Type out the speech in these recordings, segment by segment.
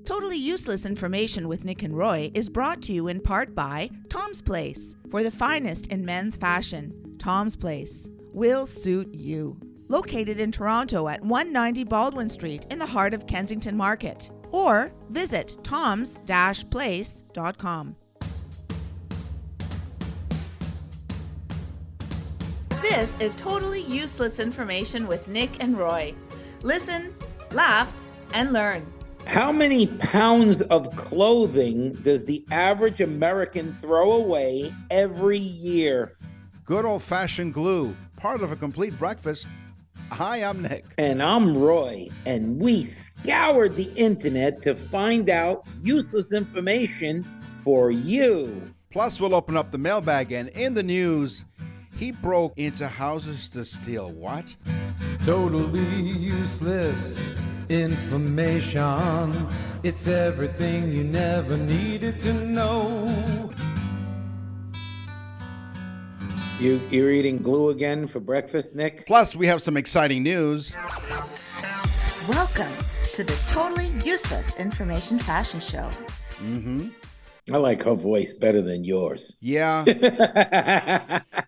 Totally Useless Information with Nick and Roy is brought to you in part by Tom's Place. For the finest in men's fashion, Tom's Place will suit you. Located in Toronto at 190 Baldwin Street in the heart of Kensington Market. Or visit toms-place.com. This is Totally Useless Information with Nick and Roy. Listen, laugh, and learn. How many pounds of clothing does the average American throw away every year? Good old-fashioned glue, part of a complete breakfast. Hi, I'm Nick. And I'm Roy, and we scoured the internet to find out useless information for you. Plus, we'll open up the mailbag, and in the news, he broke into houses to steal what? Totally useless information. It's everything you never needed to know. You're eating glue again for breakfast, Nick? Plus, we have some exciting news. Welcome to the Totally Useless Information Fashion Show. I like her voice better than yours. Yeah.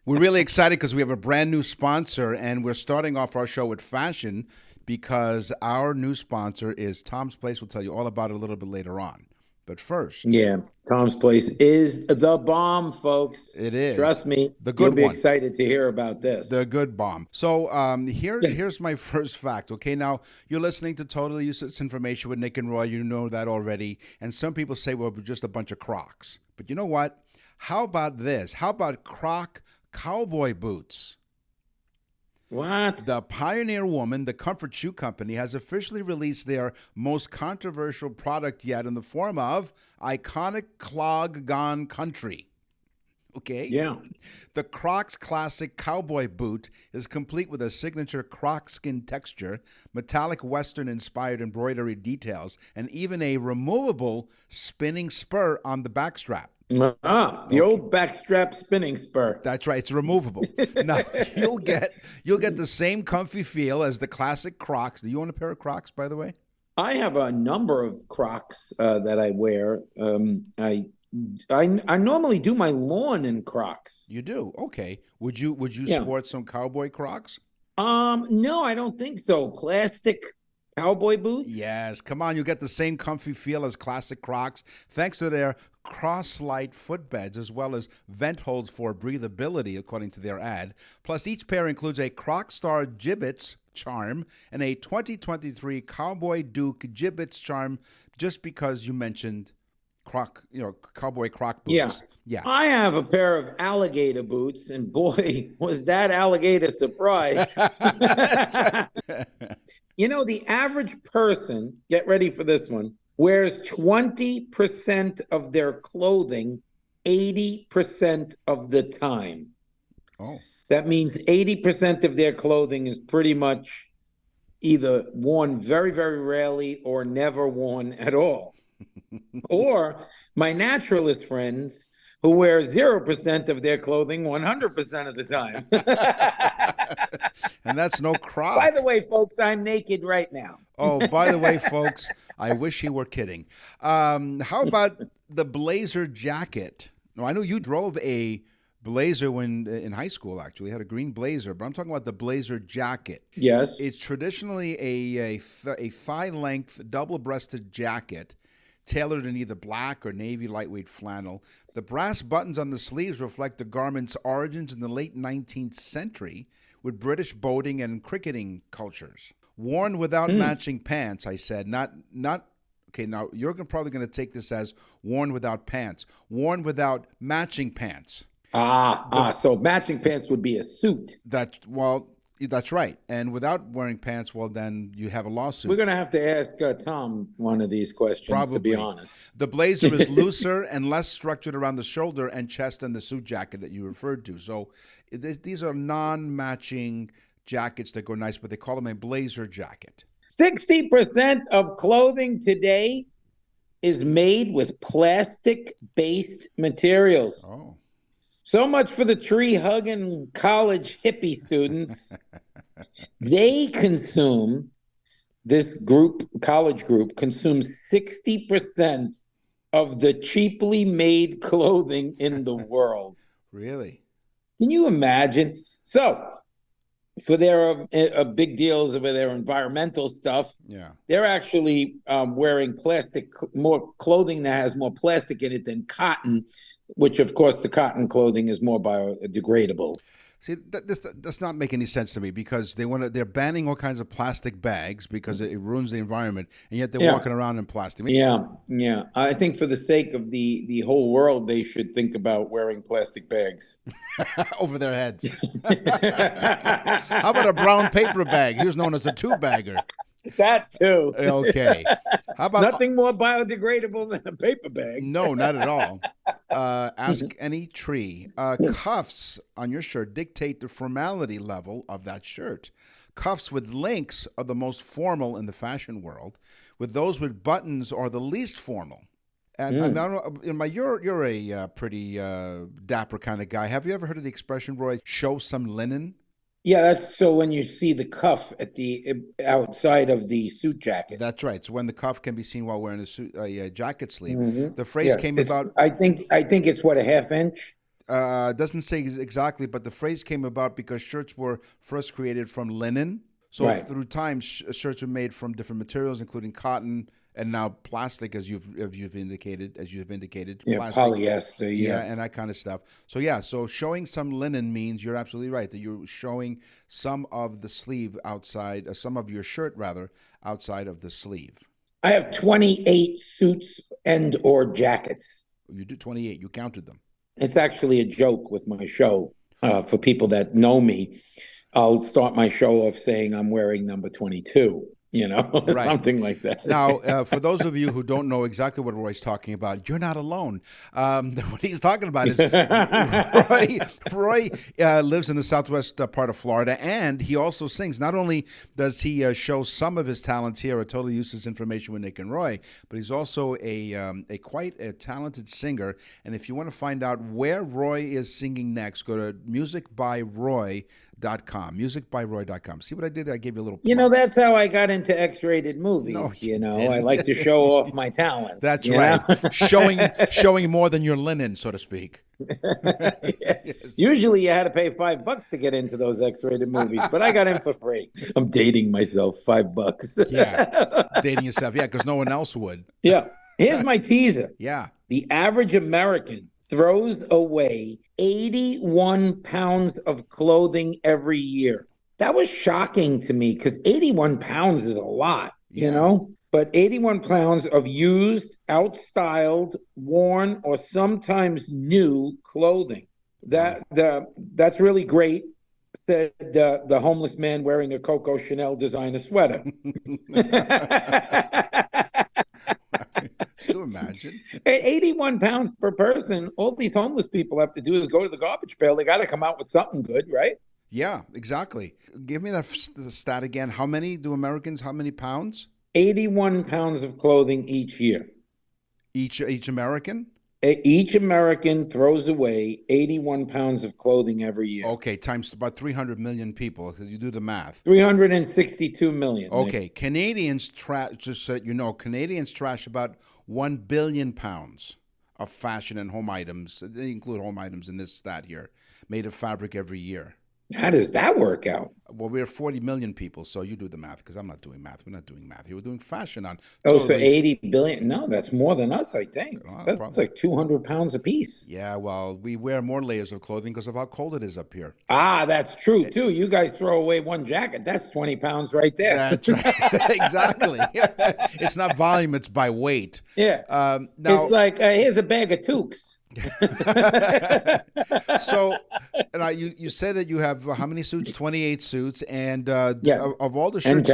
We're really excited because we have a brand new sponsor, and we're starting off our show with fashion because our new sponsor is Tom's Place. We'll tell you all about it a little bit later on. But first. Yeah, Tom's Place is the bomb, folks. It is. Trust me. The good You'll one. be excited to hear about this. The good bomb. So here's my first fact. Okay, now you're listening to Totally Useless Information with Nick and Roy. You know that already. And some people say, well, we're just a bunch of Crocs. But you know what? How about this? How about Croc cowboy boots? What? The Pioneer Woman, the comfort shoe company, has officially released their most controversial product yet in the form of iconic clog gone country. Okay? Yeah. The Crocs Classic Cowboy Boot is complete with a signature croc skin texture, metallic Western-inspired embroidery details, and even a removable spinning spur on the backstrap. The old backstrap spinning spur. That's right. It's removable. Now you'll get the same comfy feel as the classic Crocs. Do you own a pair of Crocs, by the way? I have a number of Crocs that I wear. I normally do my lawn in Crocs. You do? Okay. Would you sport some cowboy Crocs? No, I don't think so. Plastic cowboy boots? Yes. Come on, you get the same comfy feel as classic Crocs thanks to their cross-slide footbeds as well as vent holes for breathability, according to their ad. Plus, each pair includes a Croc Star Gibbets charm and a 2023 Cowboy Duke Gibbets charm, just because you mentioned cowboy Croc boots. Yeah. I have a pair of alligator boots, and boy, was that alligator surprised. You know, the average person, get ready for this one, wears 20% of their clothing 80% of the time. Oh. That means 80% of their clothing is pretty much either worn very, very rarely or never worn at all. Or my naturalist friends who wear 0% of their clothing 100% of the time. And that's no Croc. By the way, folks, I'm naked right now. Oh, by the way, folks, I wish he were kidding. How about the blazer jacket? No, I know you drove a blazer when in high school, actually. Had a green blazer, but I'm talking about the blazer jacket. Yes. It's traditionally a thigh-length, double-breasted jacket tailored in either black or navy lightweight flannel. The brass buttons on the sleeves reflect the garment's origins in the late 19th century with British boating and cricketing cultures. Worn without matching pants, I said. Not. Okay, now you're probably going to take this as worn without pants. Worn without matching pants. So matching pants would be a suit. That's right. And without wearing pants, well, then you have a lawsuit. We're going to have to ask Tom one of these questions, Probably. To be honest. The blazer is looser and less structured around the shoulder and chest than the suit jacket that you referred to. So these are non-matching jackets that go nice, but they call them a blazer jacket. 60% of clothing today is made with plastic-based materials. Oh. So much for the tree-hugging college hippie students. They consume this college group, consumes 60% of the cheaply made clothing in the world. Really? Can you imagine? So, for their big deals over their environmental stuff, Yeah. they're actually wearing more clothing that has more plastic in it than cotton, which, of course, the cotton clothing is more biodegradable. See, this does not make any sense to me because they're banning all kinds of plastic bags because it ruins the environment, and yet they're walking around in plastic. Yeah. I think for the sake of the whole world, they should think about wearing plastic bags over their heads. How about a brown paper bag? He was known as a two-bagger. That too. Okay. How about nothing more biodegradable than a paper bag? No, not at all. Ask any tree. Cuffs on your shirt dictate the formality level of that shirt. Cuffs with links are the most formal in the fashion world. With those with buttons are the least formal. And I don't know, you're a pretty dapper kind of guy. Have you ever heard of the expression, Roy? Show some linen. Yeah, that's so when you see the cuff at the outside of the suit jacket. That's right. So when the cuff can be seen while wearing a jacket sleeve. The phrase came about. I think it's what, a half inch. Doesn't say exactly, but the phrase came about because shirts were first created from linen. So through time, shirts were made from different materials, including cotton and now plastic, as you've indicated. Yeah, plastic, polyester. Yeah, and that kind of stuff. So so showing some linen means you're absolutely right that you're showing some of the sleeve outside, some of your shirt rather outside of the sleeve. I have 28 suits and or jackets. You do 28. You counted them. It's actually a joke with my show. For people that know me, I'll start my show off saying I'm wearing number 22. Something like that. Now, for those of you who don't know exactly what Roy's talking about, you're not alone. What he's talking about is Roy lives in the southwest part of Florida, and he also sings. Not only does he show some of his talents here at Totally Useless Information with Nick and Roy, but he's also a quite a talented singer. And if you want to find out where Roy is singing next, go to musicbyroy.com. Musicbyroy.com. See what I did there? I gave you a little plug. That's how I got into X-rated movies. I like to show off my talents. That's right. Showing more than your linen, so to speak. Yes. Usually you had to pay $5 to get into those X-rated movies, but I got in for free. I'm dating myself. $5. Yeah. Dating yourself. Yeah, because no one else would. Yeah. Here's my teaser. Yeah. The average American throws away 81 pounds of clothing every year. That was shocking to me because 81 pounds is a lot, but 81 pounds of used, outstyled, worn, or sometimes new clothing. That's really great, said the homeless man wearing a Coco Chanel designer sweater. Can you imagine? 81 pounds per person. All these homeless people have to do is go to the garbage pail. They got to come out with something good, right? Yeah, exactly. Give me that stat again. How many pounds? 81 pounds of clothing each year. Each American? Each American throws away 81 pounds of clothing every year. Okay, times about 300 million people, because you do the math. 362 million. Okay, Nick. Canadians Canadians trash about 1 billion pounds of fashion and home items. They include home items in this stat here, made of fabric every year. How does that work out? Well, we're 40 million people, so you do the math, because I'm not doing math. We're not doing math. You were doing fashion on. So 80 billion? No, that's more than us, I think. That's like 200 pounds apiece. Yeah, well, we wear more layers of clothing because of how cold it is up here. Ah, that's true, too. You guys throw away one jacket. That's 20 pounds right there. That's right. Exactly. It's not volume, it's by weight. Yeah. Now, it's like, here's a bag of toques. So, you say that you have how many suits? 28 suits, and yes. of all the shirts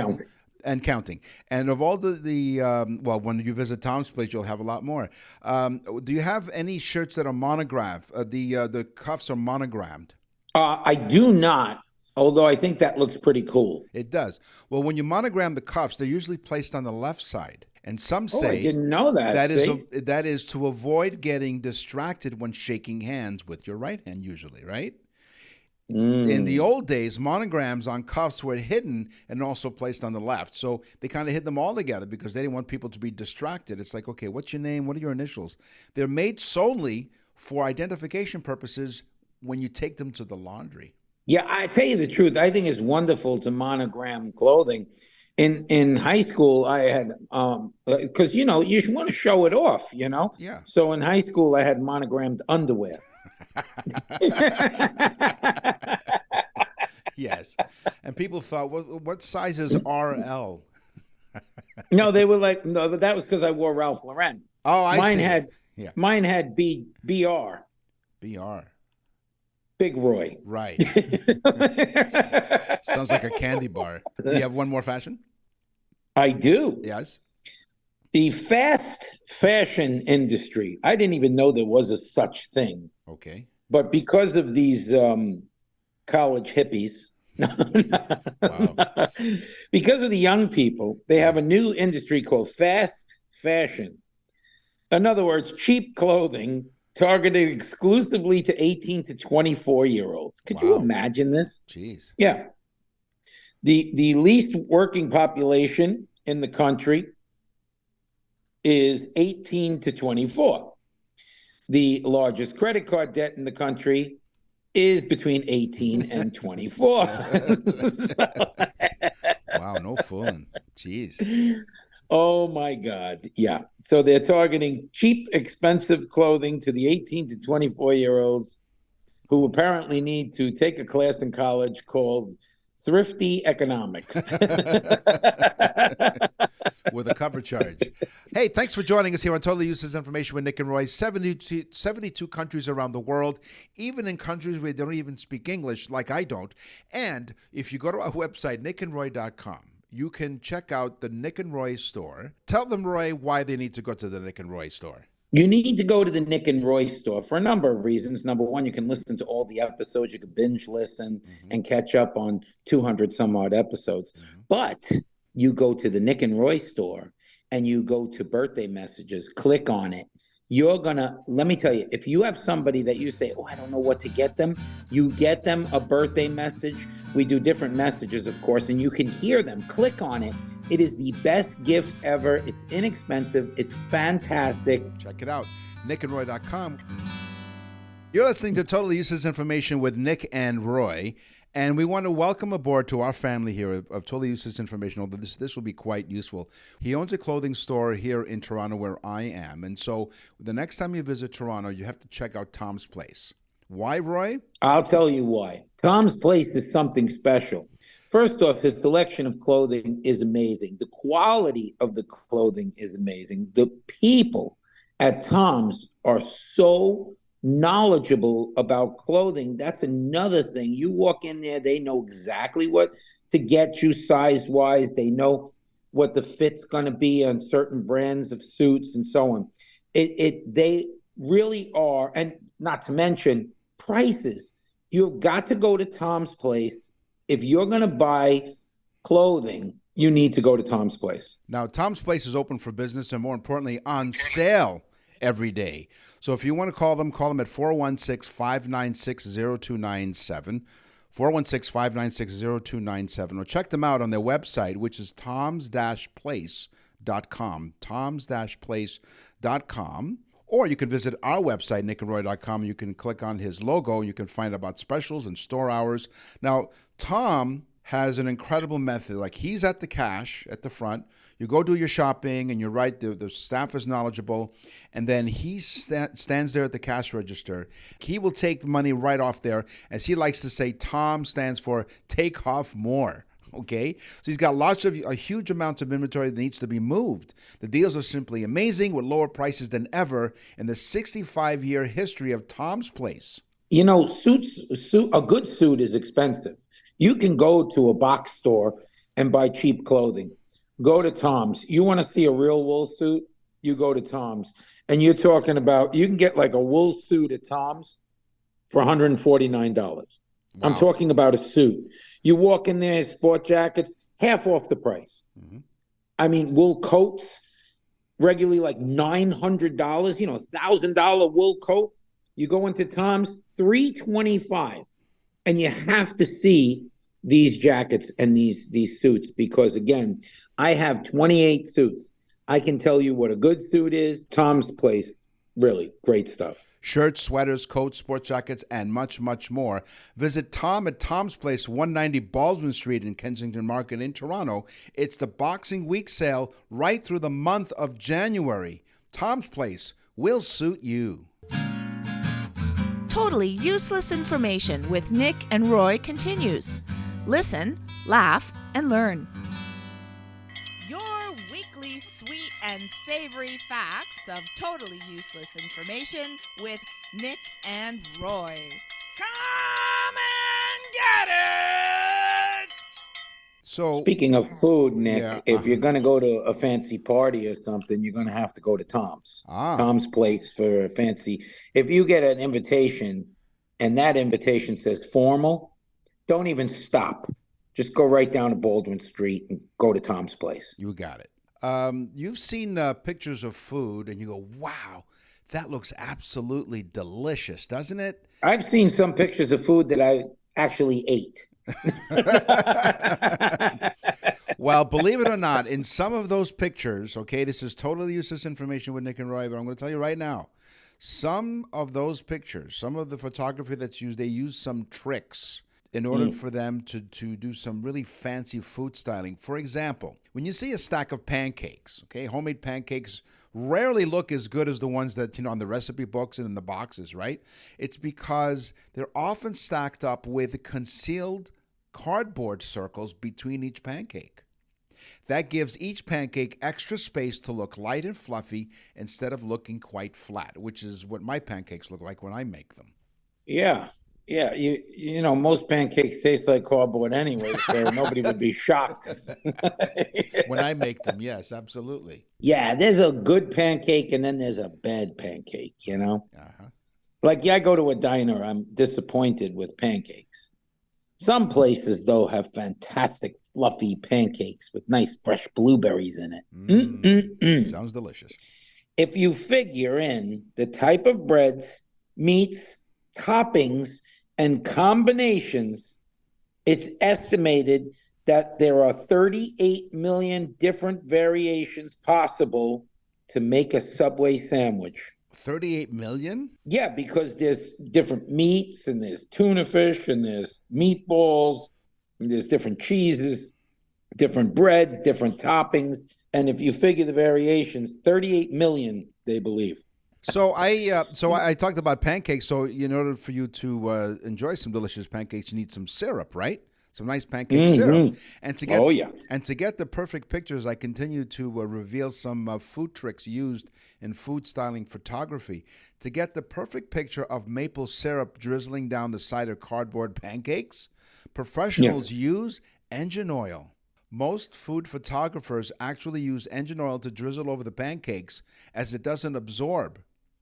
and counting, and of all well, when you visit Tom's Place, you'll have a lot more. Do you have any shirts that are monogrammed? The cuffs are monogrammed. I do not. Although I think that looks pretty cool. It does. Well, when you monogram the cuffs, they're usually placed on the left side. And some say I didn't know that. That is to avoid getting distracted when shaking hands with your right hand, usually, right? In the old days, monograms on cuffs were hidden and also placed on the left. So they kind of hid them all together because they didn't want people to be distracted. It's like, okay, what's your name? What are your initials? They're made solely for identification purposes when you take them to the laundry. Yeah, I tell you the truth. I think it's wonderful to monogram clothing. In high school, I had because you want to show it off, Yeah. So in high school, I had monogrammed underwear. Yes. And people thought, what size is RL? No, they were like, no, but that was because I wore Ralph Lauren. Oh, I see. Mine had BR. BR. Big Roy. Right. Sounds like a candy bar. Do you have one more fashion? I do. Yes. The fast fashion industry. I didn't even know there was a such thing. Okay. But because of these college hippies, Wow. because of the young people, they have a new industry called fast fashion. In other words, cheap clothing targeted exclusively to 18 to 24-year-olds. Could you imagine this? Jeez. Yeah. The least working population in the country is 18 to 24. The largest credit card debt in the country is between 18 and 24. Wow, no fooling. Jeez. Oh my God. Yeah. So they're targeting cheap, expensive clothing to the 18 to 24-year-olds who apparently need to take a class in college called Thrifty Economics. With a cover charge. Hey, thanks for joining us here on Totally Useless Information with Nick and Roy. 72 countries around the world, even in countries where they don't even speak English, like I don't. And if you go to our website, nickandroy.com, you can check out the Nick and Roy store. Tell them, Roy, why they need to go to the Nick and Roy store. You need to go to the Nick and Roy store for a number of reasons. Number one, you can listen to all the episodes. You can binge listen and catch up on 200 some odd episodes. But you go to the Nick and Roy store and you go to birthday messages, click on it. Let me tell you, if you have somebody that you say, oh, I don't know what to get them, you get them a birthday message. We do different messages, of course, and you can hear them. Click on it. It is the best gift ever. It's inexpensive. It's fantastic. Check it out, nickandroy.com. You're listening to Totally Useless Information with Nick and Roy. And we want to welcome aboard to our family here of Totally Useless Information, although this will be quite useful. He owns a clothing store here in Toronto where I am. And so the next time you visit Toronto, you have to check out Tom's Place. Why, Roy? I'll tell you why. Tom's Place is something special. First off, his selection of clothing is amazing. The quality of the clothing is amazing. The people at Tom's are so knowledgeable about clothing. That's another thing. You walk in there, they know exactly what to get you size-wise. They know what the fit's going to be on certain brands of suits and so on. They really are, and not to mention prices. You've got to go to Tom's Place. If you're going to buy clothing, you need to go to Tom's Place. Now, Tom's Place is open for business and, more importantly, on sale every day. So if you want to call them at 416-596-0297, 416-596-0297, or check them out on their website, which is toms-place.com, toms-place.com. Or you can visit our website, nickandroy.com. You can click on his logo. You can find out about specials and store hours. Now, Tom has an incredible method. Like, he's at the cash at the front. You go do your shopping, and you're right, the staff is knowledgeable. And then he stands there at the cash register. He will take the money right off there. As he likes to say, Tom stands for take off more. Okay, so he's got a huge amount of inventory that needs to be moved. The deals are simply amazing with lower prices than ever in the 65-year history of Tom's Place. You know, a good suit is expensive. You can go to a box store and buy cheap clothing. Go to Tom's. You want to see a real wool suit? You go to Tom's. And you're talking about, you can get like a wool suit at Tom's for $149. Wow. I'm talking about a suit. You walk in there, sport jackets, half off the price. Mm-hmm. I mean, wool coats, regularly like $900, $1,000 wool coat. You go into Tom's, $325. And you have to see these jackets and these suits because, again, I have 28 suits. I can tell you what a good suit is. Tom's Place, really great stuff. Shirts, sweaters, coats, sports jackets, and much, much more. Visit Tom at Tom's Place, 190 Baldwin Street in Kensington Market in Toronto. It's the Boxing Week sale right through the month of January. Tom's Place will suit you. Totally Useless Information with Nick and Roy continues. Listen, laugh, and learn. Your weekly sweet and savory facts of totally useless information with Nick and Roy. Come and get it! So, Speaking of food, Nick, Yeah, if you're going to go to a fancy party or something, you're going to have to go to Tom's. Tom's Place for a fancy. If you get an invitation and that invitation says formal, don't even stop. Just go right down to Baldwin Street and go to Tom's Place. You got it. You've seen pictures of food and you go, wow, that looks absolutely delicious, doesn't it? I've seen some pictures of food that I actually ate. Well, believe it or not, in some of those pictures, okay, this is totally useless information with Nick and Roy, but I'm going to tell you right now, some of those pictures, some of the photography that's used, they use some tricks in order for them to do some really fancy food styling. For example, when you see a stack of pancakes, okay, homemade pancakes rarely look as good as the ones that, on the recipe books and in the boxes, right? It's because they're often stacked up with concealed cardboard circles between each pancake. That gives each pancake extra space to look light and fluffy instead of looking quite flat, which is what my pancakes look like when I make them. Yeah. Yeah, you know, most pancakes taste like cardboard anyway, so nobody would be shocked. When I make them, yes, absolutely. Yeah, there's a good pancake and then there's a bad pancake, you know? Uh-huh. Like, I go to a diner, I'm disappointed with pancakes. Some places, though, have fantastic fluffy pancakes with nice fresh blueberries in it. Sounds delicious. If you figure in the type of breads, meats, toppings, and combinations, it's estimated that there are 38 million different variations possible to make a Subway sandwich. 38 million? Yeah, because there's different meats, and there's tuna fish, and there's meatballs, and there's different cheeses, different breads, different toppings. And if you figure the variations, 38 million, they believe. So I talked about pancakes. So in order for you to enjoy some delicious pancakes, you need some syrup, right? Some nice pancake syrup. And to get the perfect pictures, I continue to reveal some food tricks used in food styling photography. To get the perfect picture of maple syrup drizzling down the side of cardboard pancakes, professionals use engine oil. Most food photographers actually use engine oil to drizzle over the pancakes as it doesn't absorb.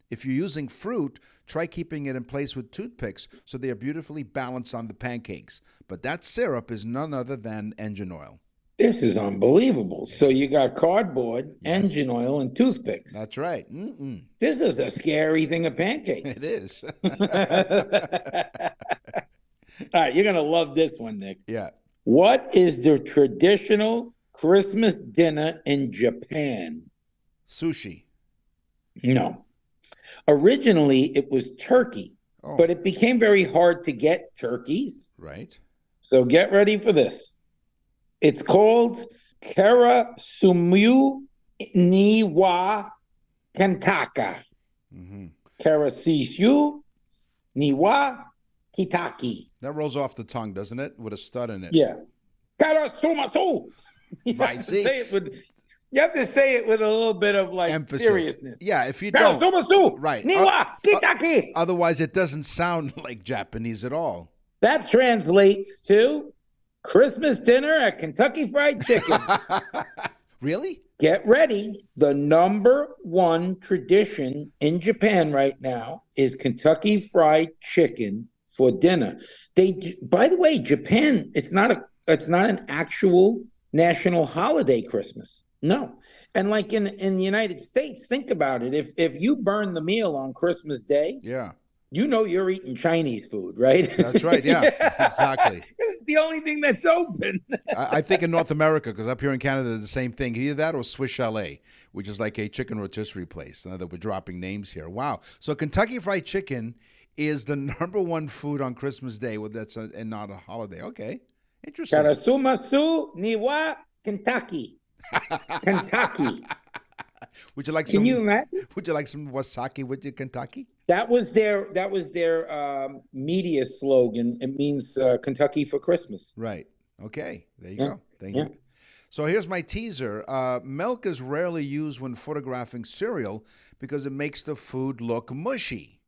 If you're using fruit, try keeping it in place with toothpicks so they are beautifully balanced on the pancakes. But that syrup is none other than engine oil. This is unbelievable. So you got cardboard, engine oil, and toothpicks. That's right. This is a scary thing of pancakes. It is. All right, you're going to love this one, Nick. Yeah. What is the traditional Christmas dinner in Japan? Sushi. No. Originally, it was turkey, but it became very hard to get turkeys. Right. So get ready for this. It's called Karasumu ni wa Kentaka. Karasumu ni wa Kitaki. That rolls off the tongue, doesn't it? With a stud in it. Yeah. Karasumasu. Right, see? You have to say it with a little bit of like emphasis. Seriousness. Yeah, if you don't. Right. Niwa Kitaki. Otherwise, it doesn't sound like Japanese at all. That translates to Christmas dinner at Kentucky Fried Chicken. Really? Get ready. The number one tradition in Japan right now is Kentucky Fried Chicken for dinner. By the way, Japan, it's not an actual national holiday, Christmas. No. And like in the United States, think about it. If you burn the meal on Christmas Day, You know you're eating Chinese food, right? That's right. Yeah, exactly. It's the only thing that's open. I think in North America, because up here in Canada, the same thing. Either that or Swiss Chalet, which is like a chicken rotisserie place. Now that we're dropping names here. Wow. So Kentucky Fried Chicken is the number one food on Christmas Day. Well, and not a holiday. Okay. Interesting. Karasumasu Niwa, Kentucky. Kentucky. Would you like Can you imagine? Would you like some wasaki with your Kentucky? That was their media slogan. It means Kentucky for Christmas. Right. Okay. There you go. Thank you. So here's my teaser. Milk is rarely used when photographing cereal because it makes the food look mushy.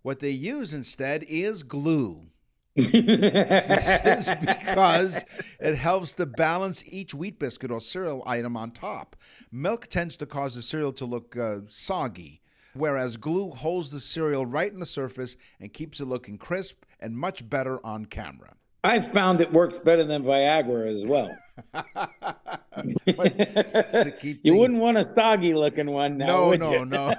What they use instead is glue. This is because it helps to balance each wheat biscuit or cereal item on top. Milk tends to cause the cereal to look soggy, whereas glue holds the cereal right in the surface and keeps it looking crisp and much better on camera. I've found it works better than Viagra as well. You wouldn't want a soggy looking one now. No.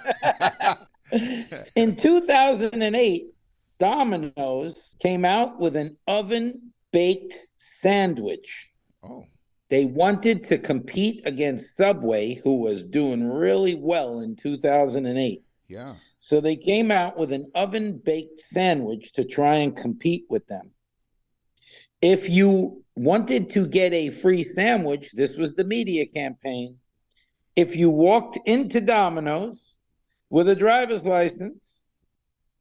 In 2008, Domino's came out with an oven-baked sandwich. Oh. They wanted to compete against Subway, who was doing really well in 2008. Yeah. So they came out with an oven-baked sandwich to try and compete with them. If you wanted to get a free sandwich, this was the media campaign. If you walked into Domino's with a driver's license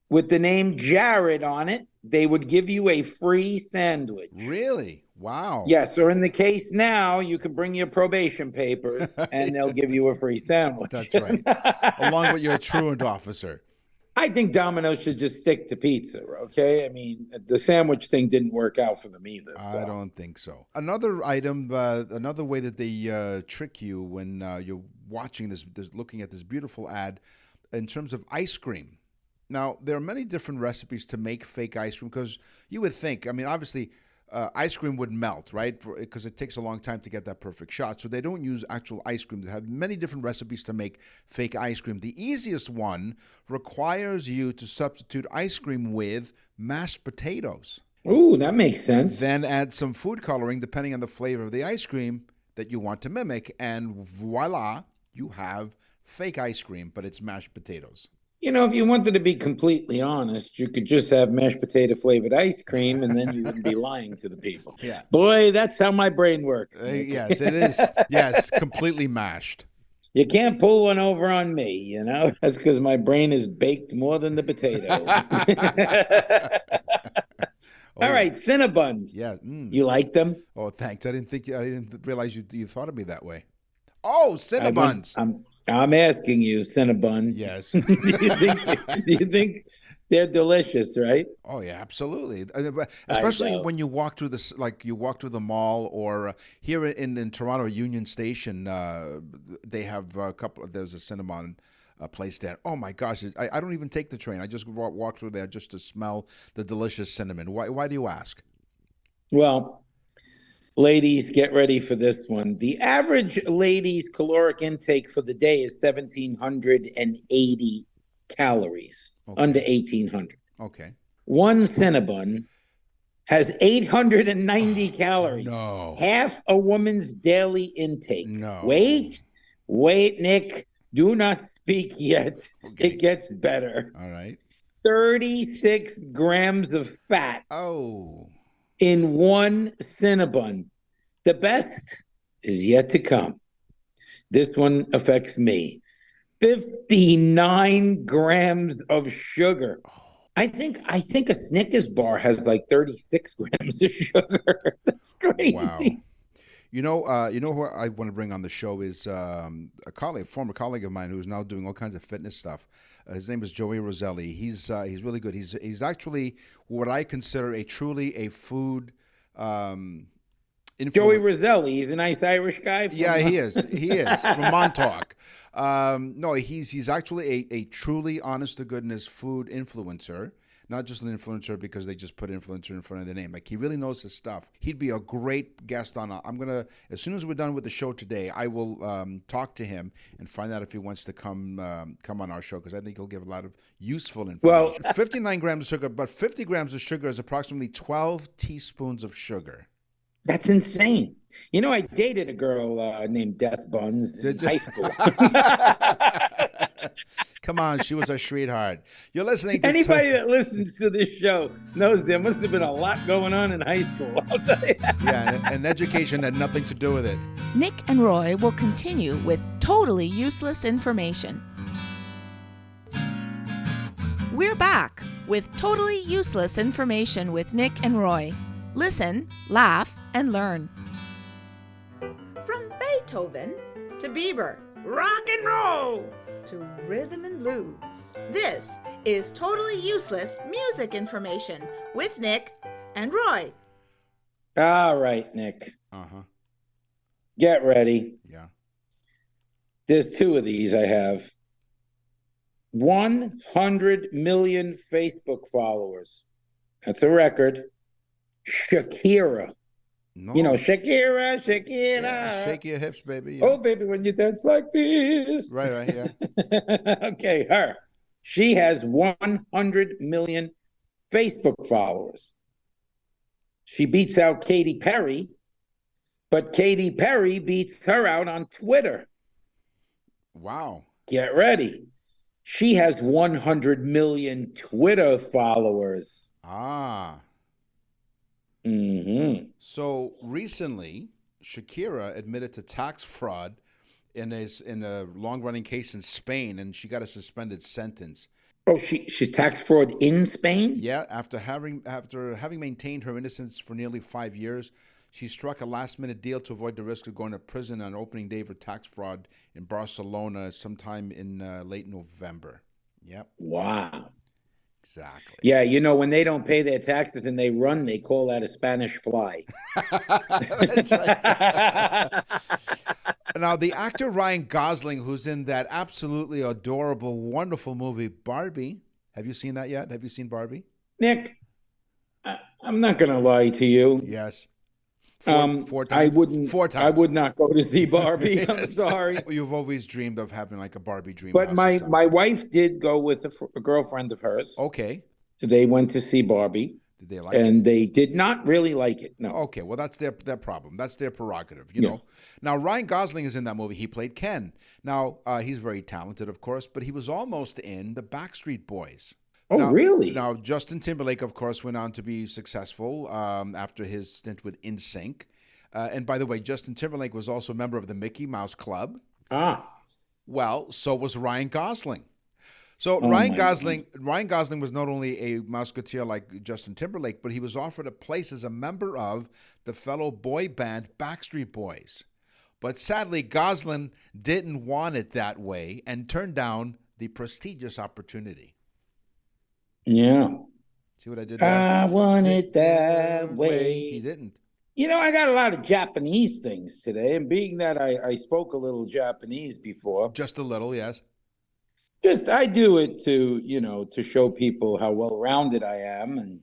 with the name Jared on it, they would give you a free sandwich. Really? Wow. Yes, or in the case now, you can bring your probation papers and they'll give you a free sandwich. That's right. Along with your truant officer. I think Domino's should just stick to pizza, okay? I mean, the sandwich thing didn't work out for them either. So. I don't think so. Another item, another way that they trick you when you're watching this, looking at this beautiful ad, in terms of ice cream. Now, there are many different recipes to make fake ice cream because you would think, I mean, obviously, ice cream would melt, right? Because it takes a long time to get that perfect shot. So they don't use actual ice cream. They have many different recipes to make fake ice cream. The easiest one requires you to substitute ice cream with mashed potatoes. Ooh, that makes sense. Then add some food coloring depending on the flavor of the ice cream that you want to mimic. And voila, you have fake ice cream, but it's mashed potatoes. You know, if you wanted to be completely honest, you could just have mashed potato flavored ice cream and then you wouldn't be lying to the people. Yeah. Boy, that's how my brain works. Yes, it is. Yes, completely mashed. You can't pull one over on me, you know? That's because my brain is baked more than the potato. All right, Cinnabons. Yeah. You like them? Oh, thanks. I didn't realize you thought of me that way. Oh, Cinnabons. I'm asking you, Cinnabon. Yes. do you think they're delicious, right? Oh yeah, absolutely. Especially when you walk through this, like you walk through the mall, or here in Toronto, Union Station, they have a couple. There's a Cinnabon place there. Oh my gosh, I don't even take the train. I just walk through there just to smell the delicious cinnamon. Why do you ask? Well, ladies, get ready for this one. The average lady's caloric intake for the day is 1,780 calories, under 1,800. Okay. One Cinnabon has 890 calories. No. Half a woman's daily intake. No. Wait, Nick. Do not speak yet. Okay. It gets better. All right. 36 grams of fat. Oh. In one Cinnabon. The best is yet to come. This one affects me. 59 grams of sugar. I think a Snickers bar has like 36 grams of sugar. That's crazy. Wow. You know who I want to bring on the show is a former colleague of mine who's now doing all kinds of fitness stuff. His name is Joey Roselli. He's really good. He's actually what I consider a food Joey Roselli. He's a nice Irish guy. Yeah, he is. He is from Montauk. No, he's actually a truly honest to goodness food influencer. not just an influencer because they just put influencer in front of their name. Like, he really knows his stuff. He'd be a great guest on. I'm gonna, as soon as we're done with the show today, I will talk to him and find out if he wants to come on our show, because I think he'll give a lot of useful information. Well, 59 grams of sugar, but 50 grams of sugar is approximately 12 teaspoons of sugar. That's insane. You know, I dated a girl named Death Buns in high school. Come on, she was a sweetheart. You're listening to anybody that listens to this show knows there must have been a lot going on in high school. I'll tell you. Yeah, and education had nothing to do with it. Nick and Roy will continue with totally useless information. We're back with totally useless information with Nick and Roy. Listen, laugh, and learn. From Beethoven to Bieber, rock and roll to rhythm and blues. This is totally useless music information with Nick and Roy. All right, Nick. Uh-huh. Get ready. Yeah. There's two of these I have. 100 million Facebook followers. That's a record. Shakira. No. You know, Shakira. Yeah, shake your hips, baby. Yeah. Oh, baby, when you dance like this. Right, yeah. Okay, her. She has 100 million Facebook followers. She beats out Katy Perry, but Katy Perry beats her out on Twitter. Wow. Get ready. She has 100 million Twitter followers. Ah. Mm-hmm. So recently, Shakira admitted to tax fraud in a long-running case in Spain, and she got a suspended sentence. Oh, she's tax fraud in Spain? Yeah, after having maintained her innocence for nearly 5 years, she struck a last-minute deal to avoid the risk of going to prison on opening day for tax fraud in Barcelona sometime in late November. Yep. Wow. Exactly. Yeah, you know, when they don't pay their taxes and they run, they call that a Spanish fly. That's right. Now, the actor Ryan Gosling, who's in that absolutely adorable, wonderful movie, Barbie. Have you seen that yet? Have you seen Barbie? Nick, I'm not going to lie to you. Yes. Four times. I would not go to see Barbie. Yes. I'm sorry. You've always dreamed of having like a Barbie dream. But my wife did go with a girlfriend of hers. Okay. They went to see Barbie. Did they like it? And they did not really like it. No. Okay. Well, that's their problem. That's their prerogative, you know. Now, Ryan Gosling is in that movie. He played Ken. Now, he's very talented, of course, but he was almost in the Backstreet Boys. Oh, really? Now, Justin Timberlake, of course, went on to be successful after his stint with NSYNC. And by the way, Justin Timberlake was also a member of the Mickey Mouse Club. Ah. Well, so was Ryan Gosling. So Ryan Gosling was not only a Mouseketeer like Justin Timberlake, but he was offered a place as a member of the fellow boy band Backstreet Boys. But sadly, Gosling didn't want it that way and turned down the prestigious opportunity. Yeah. See what I did there? I want it that way. He didn't. You know, I got a lot of Japanese things today, and being that I spoke a little Japanese before. Just a little, yes. I do it to show people how well-rounded I am, and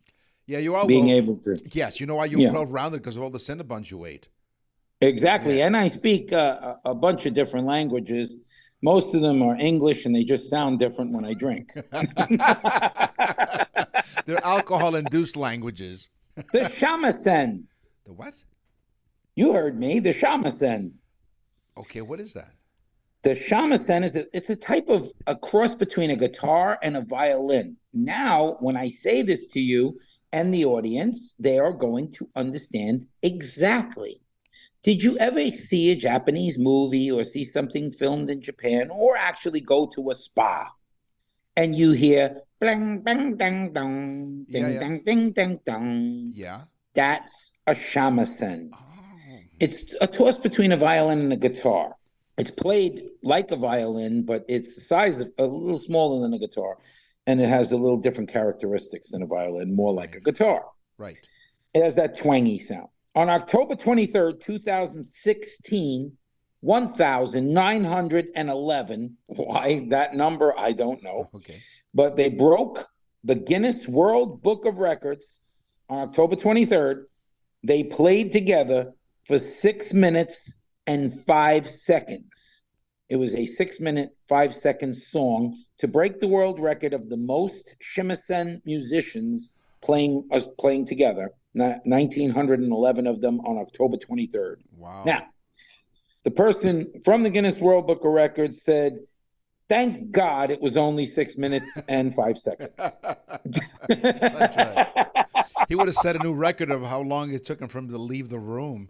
you are able to. Yes, you know why you're well-rounded, because of all the Cinnabons you ate. Exactly, and I speak a bunch of different languages. Most of them are English, and they just sound different when I drink. They're alcohol-induced languages. The shamisen. The what? You heard me. The shamisen. Okay, what is that? The shamisen it's a type of a cross between a guitar and a violin. Now, when I say this to you and the audience, they are going to understand exactly. Did you ever see a Japanese movie or see something filmed in Japan, or actually go to a spa and you hear blang, bang, dang, dong, ding, dang, ding, dang, dong? Yeah. That's a shamisen. Oh. It's a toss between a violin and a guitar. It's played like a violin, but it's the size of a little smaller than a guitar, and it has a little different characteristics than a violin, more like a guitar. Right. It has that twangy sound. On October 23rd, 2016, 1,911, why that number, I don't know. Okay. But they broke the Guinness World Book of Records on October 23rd. They played together for 6 minutes and 5 seconds. It was a 6-minute, 5-second song to break the world record of the most shamisen musicians playing together. 1,911 of them on October 23rd. Wow. Now, the person from the Guinness World Book of Records said, "Thank God it was only 6 minutes and 5 seconds." That's right. He would have set a new record of how long it took him for him to leave the room.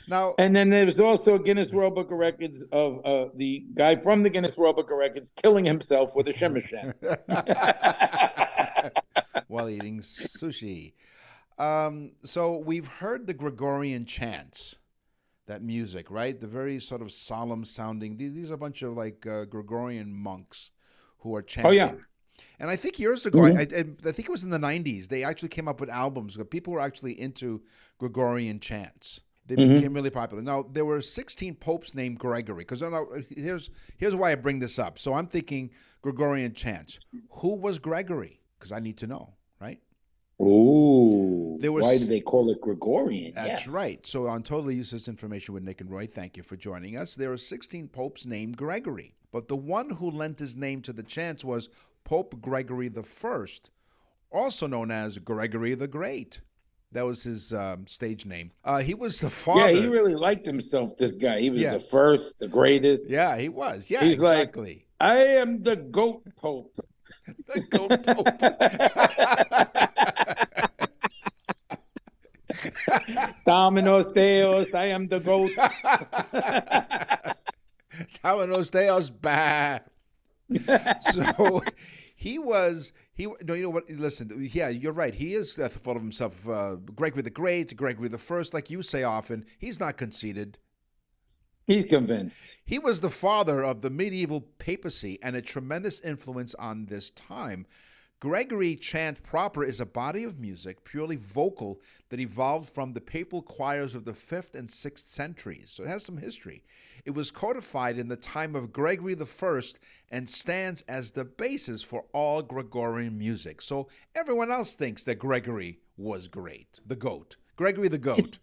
Now, and then there was also a Guinness World Book of Records of the guy from the Guinness World Book of Records killing himself with a shimishan while eating sushi. So we've heard the Gregorian chants, that music, right? The very sort of solemn sounding. These are a bunch of like Gregorian monks who are chanting. Oh, yeah. And I think years ago, I think it was in the 90s, they actually came up with albums where people were actually into Gregorian chants. They became really popular. Now, there were 16 popes named Gregory. Because here's why I bring this up. So I'm thinking Gregorian chants. Who was Gregory? Because I need to know, right? Ooh. There was, why do they call it Gregorian? That's right. So on Totally Useless Information with Nick and Roy, thank you for joining us. There are 16 popes named Gregory. But the one who lent his name to the chants was Pope Gregory I, also known as Gregory the Great. That was his stage name. He was the father. Yeah, he really liked himself, this guy. He was the first, the greatest. Yeah, he was. Yeah, he's exactly. Like, I am the goat pope. The goat pope. Dominos Deus, I am the goat. Dominos Deus, bah. So you know what? Listen, yeah, you're right. He is full of himself. Gregory the Great, Gregory the First, like you say often. He's not conceited. He's convinced. He was the father of the medieval papacy and a tremendous influence on this time. Gregory chant proper is a body of music, purely vocal, that evolved from the papal choirs of the 5th and 6th centuries. So it has some history. It was codified in the time of Gregory I and stands as the basis for all Gregorian music. So everyone else thinks that Gregory was great, the goat. Gregory the goat.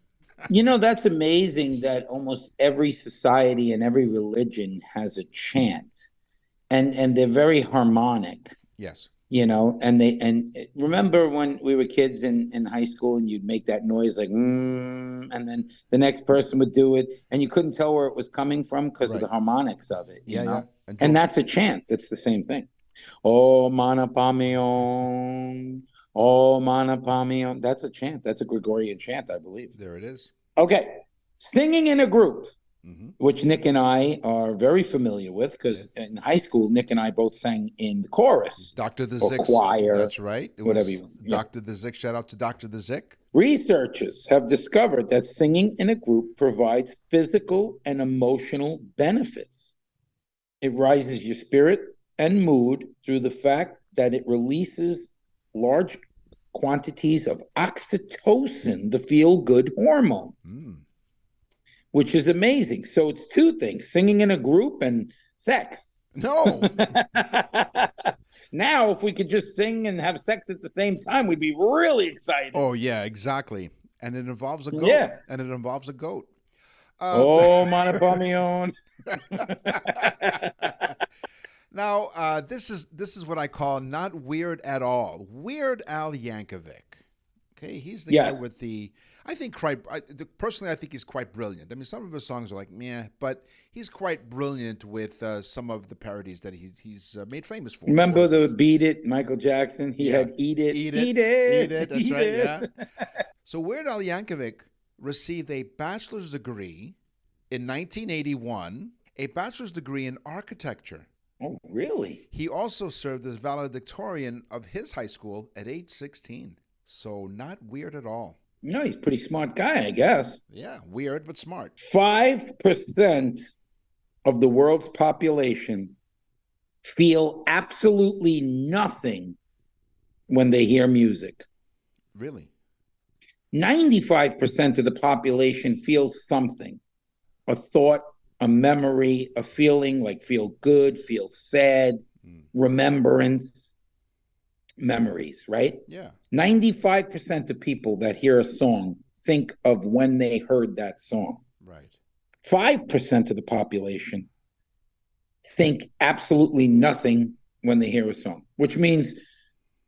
You know, that's amazing that almost every society and every religion has a chant, and they're very harmonic. Yes. You know, and remember when we were kids in high school and you'd make that noise like, and then the next person would do it and you couldn't tell where it was coming from because of the harmonics of it. You know? Yeah. And that's a chant. That's the same thing. Oh, manapamion. Oh, manapamion. That's a chant. That's a Gregorian chant, I believe. There it is. Okay. Singing in a group. Which Nick and I are very familiar with because in high school, Nick and I both sang in the chorus. Dr. the or Zick. Choir. That's right. Whatever you Dr. the Zick. Shout out to Dr. the Zick. Researchers have discovered that singing in a group provides physical and emotional benefits. It rises your spirit and mood through the fact that it releases large quantities of oxytocin, the feel-good hormone. Which is amazing. So it's two things, singing in a group and sex. No. Now, if we could just sing and have sex at the same time, we'd be really excited. Oh, yeah, exactly. And it involves a goat. Yeah. And it involves a goat. Oh, manapamion. Now, this is what I call not weird at all. Weird Al Yankovic. Okay, he's the guy with the... personally, I think he's quite brilliant. I mean, some of his songs are like, meh, but he's quite brilliant with some of the parodies that he's made famous for. Remember the Beat It, Michael Jackson? He had Eat It, Eat It, that's right, yeah. So Weird Al Yankovic received a bachelor's degree in 1981, a bachelor's degree in architecture. Oh, really? He also served as valedictorian of his high school at age 16. So not weird at all. No, he's a pretty smart guy, I guess. Yeah, weird but smart. 5% of the world's population feel absolutely nothing when they hear music. Really? 95% of the population feels something, a thought, a memory, a feeling, like feel good, feel sad. remembrance, memories, right? Yeah. 95% of people that hear a song think of when they heard that song. Right. 5% of the population think absolutely nothing when they hear a song, which means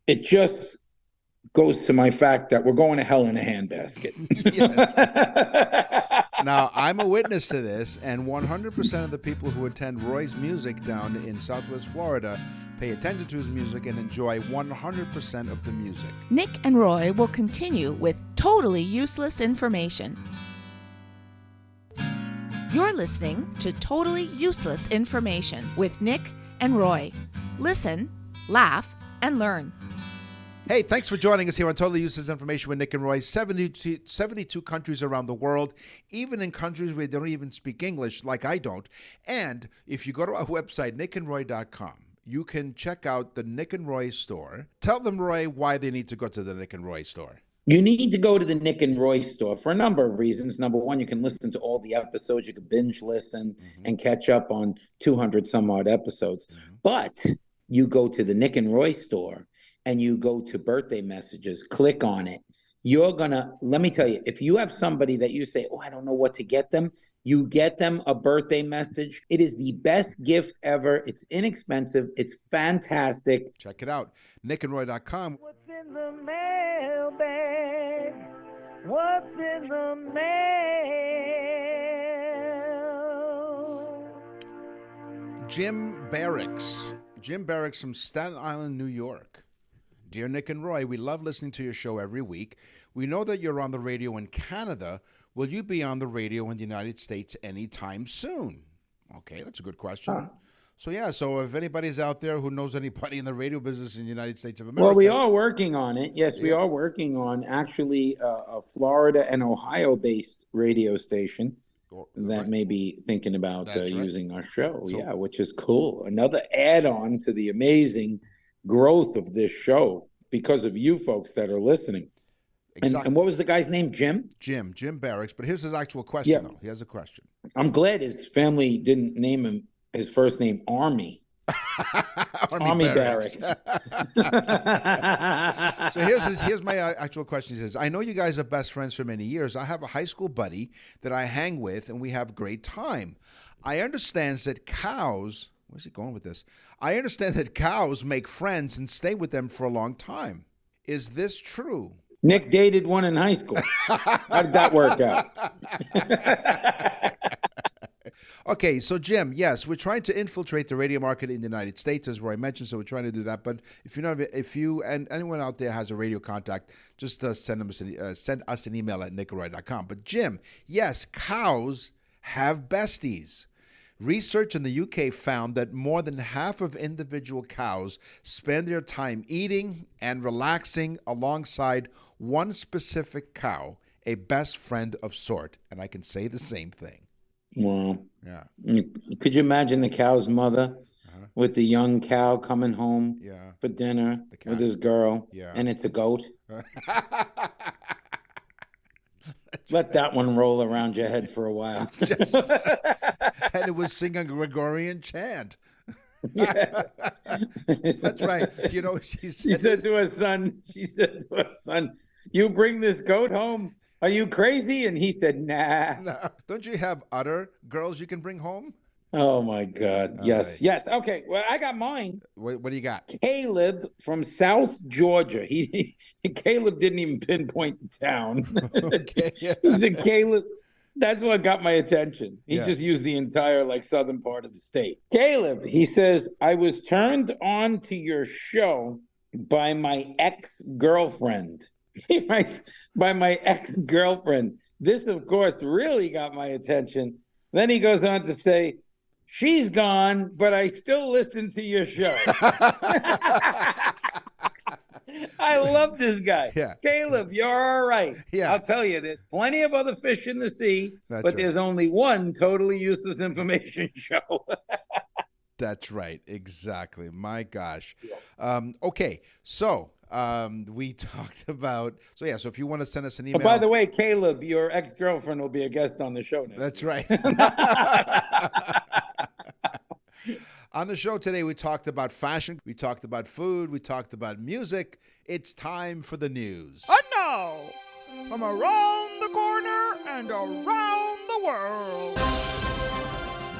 it just goes to my fact that we're going to hell in a handbasket. Now, I'm a witness to this, and 100% of the people who attend Roy's Music down in Southwest Florida pay attention to his music and enjoy 100% of the music. Nick and Roy will continue with totally useless information. You're listening to Totally Useless Information with Nick and Roy. Listen, laugh, and learn. Hey, thanks for joining us here on Totally Useless Information with Nick and Roy. 72 countries around the world, even in countries where they don't even speak English, like I don't. And if you go to our website, nickandroy.com, you can check out the Nick and Roy store. Tell them, Roy, why they need to go to the Nick and Roy store. You need to go to the Nick and Roy store for a number of reasons. Number one, you can listen to all the episodes. You can binge listen and catch up on 200 some odd episodes. But you go to the Nick and Roy store and you go to birthday messages, click on it. You're gonna, let me tell you, if you have somebody that you say, oh, I don't know what to get them, you get them a birthday message. It is the best gift ever. It's inexpensive. It's fantastic. Check it out, nickandroy.com. What's in the mailbag? What's in the mail? Jim Barracks from Staten Island, New York. Dear Nick and Roy, we love listening to your show every week. We know that you're on the radio in Canada. Will you be on the radio in the United States anytime soon? Okay, that's a good question. So if anybody's out there who knows anybody in the radio business in the United States of America. Well, we are working on it. Yes, we are working on actually a Florida and Ohio-based radio station that may be thinking about using our show. So, which is cool. Another add-on to the amazing growth of this show because of you folks that are listening. Exactly. And what was the guy's name? Jim Barracks. But here's his actual question, though. He has a question. I'm glad his family didn't name him his first name Army. Army Barracks. So here's my actual question. He says, I know you guys are best friends for many years. I have a high school buddy that I hang with, and we have a great time. I understand that cows... Where's he going with this? I understand that cows make friends and stay with them for a long time. Is this true? Nick dated one in high school. How did that work out? Okay, so Jim, yes, we're trying to infiltrate the radio market in the United States, as Roy mentioned, so we're trying to do that. But if you and anyone out there has a radio contact, just send us an email at nickandroy.com. But Jim, yes, cows have besties. Research in the UK found that more than half of individual cows spend their time eating and relaxing alongside one specific cow, a best friend of sort. And I can say the same thing. Wow. Yeah. Could you imagine the cow's mother with the young cow coming home for dinner with his girl, and it's a goat? Let that one roll around your head for a while. And it was singing a Gregorian chant. That's right. You know, she said to her son, you bring this goat home? Are you crazy? And he said, nah. No. Don't you have other girls you can bring home? Oh, my God. Yes. Right. Yes. Okay. Well, I got mine. What do you got? Caleb from South Georgia. Caleb didn't even pinpoint the town. Okay. He said, Caleb, that's what got my attention. He just used the entire southern part of the state. Caleb, he says, I was turned on to your show by my ex-girlfriend. He writes, by my ex-girlfriend. This, of course, really got my attention. Then he goes on to say, she's gone, but I still listen to your show. I love this guy. Yeah. Caleb, you're all right. Yeah. I'll tell you, there's plenty of other fish in the sea, but there's only one totally useless information show. That's right. Exactly. My gosh. Okay. So we talked about, so if you want to send us an email. Oh, by the way, Caleb, your ex-girlfriend will be a guest on the show next That's week. right. On the show today, we talked about fashion, we talked about food, we talked about music. It's time for the news. And now, from around the corner and around the world,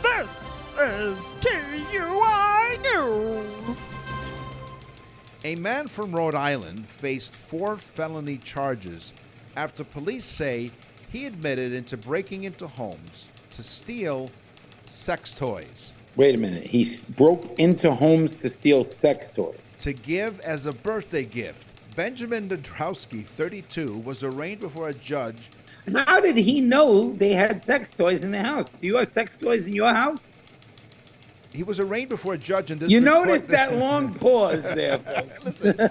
this is TUI News. A man from Rhode Island faced 4 felony charges after police say he admitted into breaking into homes to steal sex toys. Wait a minute. He broke into homes to steal sex toys. To give as a birthday gift. Benjamin Nadrowski, 32, was arraigned before a judge. How did he know they had sex toys in the house? Do you have sex toys in your house? He was arraigned before a judge in this. You noticed that long pause there, folks. Listen, no,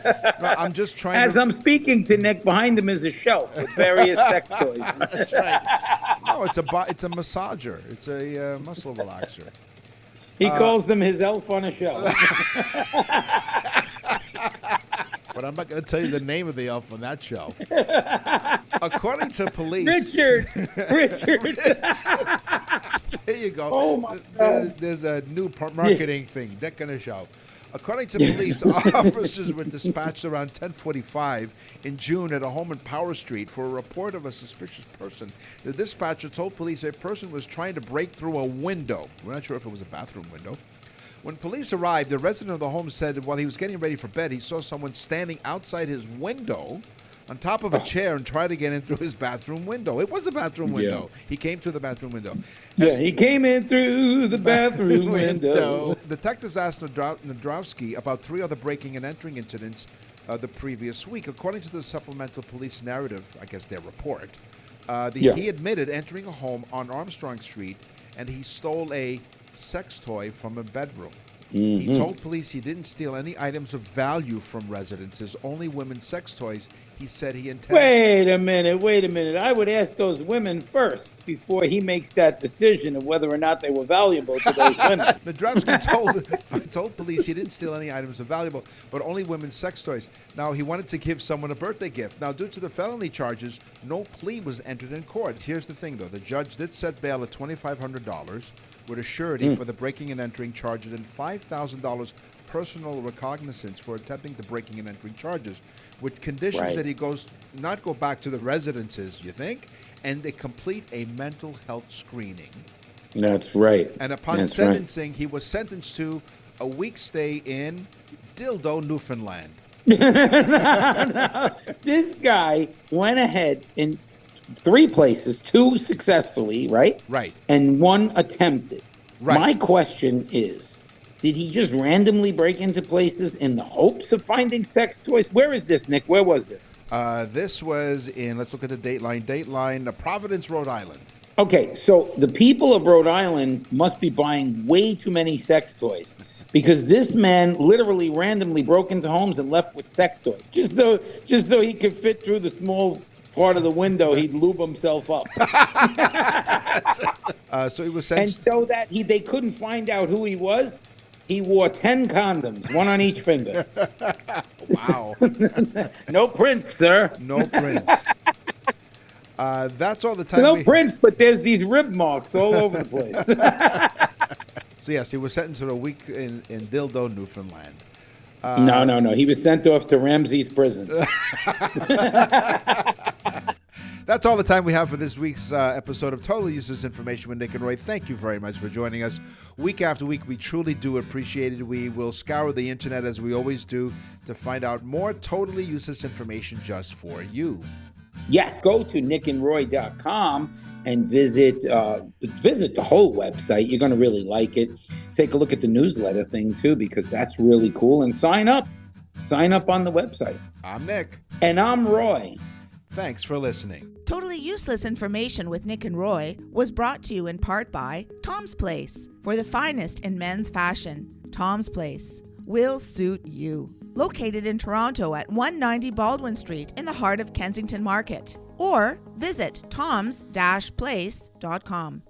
I'm just trying As to... I'm speaking to Nick, behind him is a shelf with various sex toys. That's right. No, it's a massager. It's a muscle relaxer. He calls them his elf on a shelf. But I'm not going to tell you the name of the elf on that shelf. According to police... Richard. There you go. Oh, my God. There's a new marketing thing. Nick on a shelf. According to police, officers were dispatched around 10:45 in June at a home in Power Street for a report of a suspicious person. The dispatcher told police a person was trying to break through a window. We're not sure if it was a bathroom window. When police arrived, the resident of the home said while he was getting ready for bed, he saw someone standing outside his window on top of a chair and tried to get in through his bathroom window. It was a bathroom window. Yeah. He came through the bathroom window. Yeah, he came in through the bathroom window. Detectives asked Nadrowski about 3 other breaking and entering incidents the previous week. According to the supplemental police narrative, I guess their report, he admitted entering a home on Armstrong Street and he stole a sex toy from a bedroom. He told police he didn't steal any items of value from residences, only women's sex toys. He said he intended... Wait a minute. I would ask those women first before he makes that decision of whether or not they were valuable to those women. Nadrowski told police he didn't steal any items of valuable, but only women's sex toys. Now, he wanted to give someone a birthday gift. Now, due to the felony charges, no plea was entered in court. Here's the thing, though. The judge did set bail at $2,500 with a surety for the breaking and entering charges and $5,000 personal recognizance for attempting the breaking and entering charges, with conditions that he not go back to the residences, you think, and they complete a mental health screening. That's right. And upon sentencing, he was sentenced to a week's stay in Dildo, Newfoundland. No. This guy went ahead in 3 places, 2 successfully, right? Right. And 1 attempted. Right. My question is, did he just randomly break into places in the hopes of finding sex toys? Where is this, Nick? Where was this? This was in, let's look at the dateline, Providence, Rhode Island. Okay, so the people of Rhode Island must be buying way too many sex toys because this man literally randomly broke into homes and left with sex toys just so he could fit through the small part of the window. He'd lube himself up. So he was and sentenced. so that they couldn't find out who he was, he wore 10 condoms, 1 on each finger. Wow. No prints, sir. No prints. That's all the time. No prints, but there's these rib marks all over the place. So yes, he was sentenced to a week in Dildo, Newfoundland. No. He was sent off to Ramsey's prison. That's all the time we have for this week's episode of Totally Useless Information with Nick and Roy. Thank you very much for joining us. Week after week, we truly do appreciate it. We will scour the internet as we always do to find out more totally useless information just for you. Yes, go to nickandroy.com and visit the whole website. You're going to really like it. Take a look at the newsletter thing, too, because that's really cool. And sign up. Sign up on the website. I'm Nick. And I'm Roy. Thanks for listening. Totally Useless Information with Nick and Roy was brought to you in part by Tom's Place. For the finest in men's fashion, Tom's Place will suit you. Located in Toronto at 190 Baldwin Street in the heart of Kensington Market. Or visit toms-place.com.